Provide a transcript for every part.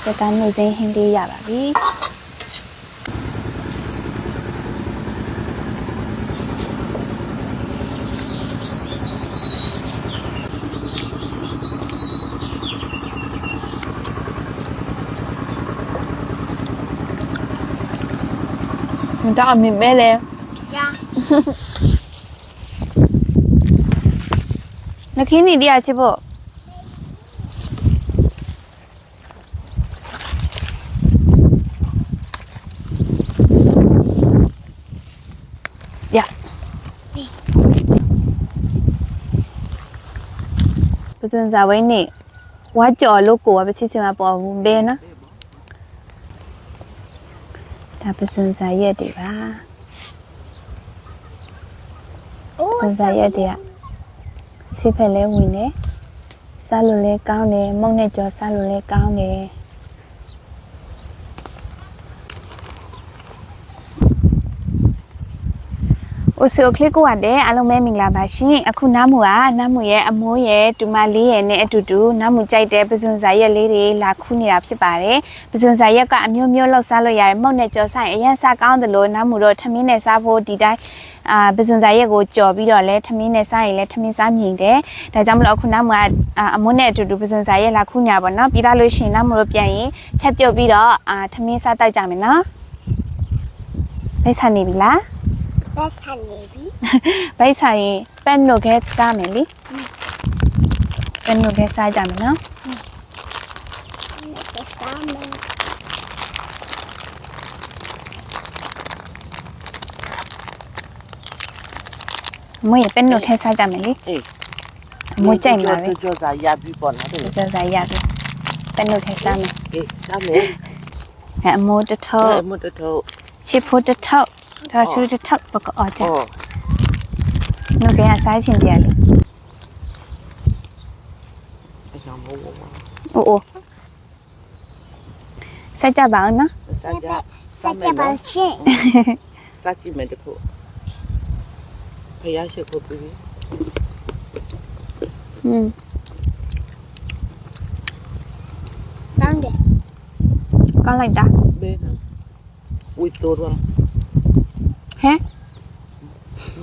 စကမ်းမှုစင်းဟင်းလေးရပါပြီဒါအမေမဲလေရနခင်းနေတရားချစ်ဖို့ရပစံစာဝိနေဝါကြော်လို့ကိုကပချစ်ချင်မှာပေါ်ဘူးဘယ်နော်ဒါပစံစာရက်တွေပါပစံစာရက်တွေကဆေးဖက်လဲဝင်တယ်စားလို့လဲကောင်းတယ်မုံနဲ့ကြော်စားလို့လဲကောင်းတယ်โอเคโอเคကိုရတယ်အားလုံးပဲမင်္ဂလာပါရှင်အခုနားမှုရဲ့အမိုးရဲ့တူမလေးရဲ့နဲ့အတူတူနားမှုကြိုက်တဲ့ပစွန်စာရက်လေးတွေလာခူးနေတာဖြစ်ပါတယ်ပစွန်စာရက်ကအမျိုးမျိုးလောက်စားလို့ရတယ်မုတ်နဲ့ကြော်ဆိုင်အရင်စားကောင်းတယ်လို့နားမှုတော့ထမင်းနဲ့စားဖို့ဒီတိုင်းပစွန်စာရက်ကိုကြော်ပြီးတော့လဲထမင်းနဲ့စားရင်လဲထမင်းစားမြင်တယ်ဒါကြောင့်မလို့အခုနားမှုကအမိုးနဲ့အတူတူပစွန်စာရက်လာခူးနေတာပေါ့နော်ပြီးသားလို့ရှိရင်နားမှုတို့ပြန်ရင်ချက်ပြုတ်ပြီးတော့ထမင်းစားတိုက်ကြမယ်နော်လိမ့်ဆန်နေပြီလားဘိုက်ဆိုင်နေပြီဘိုက်ဆိုင်ရင်ပန်နိုခဲစားမယ်လीပန်နိုခဲစားကြမယ်နော်စားမယ်မွေးပန်နိုခဲစားကြမယ်လीအေးမွေးကြိုက်မှာပဲကြော်စားရပြီပေါ့နော်ကြော်စားရပြီပန်နိုခဲစားမယ်အေးစားမယ်အမိုးတထုပ်ချစ်ဖို့တထုပ်ဒါချူတထပ်ပကအော်ကြနို့ကစားချင်တယ်လေအိုစားကြပါဦးနော်စားကြပါရှင်စားကြည့်မယ်တခုဖယားရှိခိုးပြီးကောင်းတယ်ကောင်းလိုက်တာဘေးဝီတိုရောဟဲ့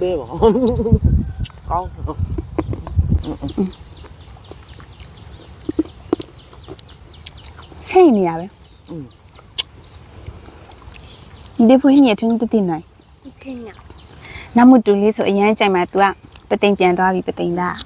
ဘယ်ပါကောင်းစိတ်နေရပဲဒီဖွေးနေထုံးတည်နိုင်နမှုတူလေးဆိုအရန်ကြိုင်မှာ तू ကပသိမ်ပြန်သွားပြီပသိမ်သား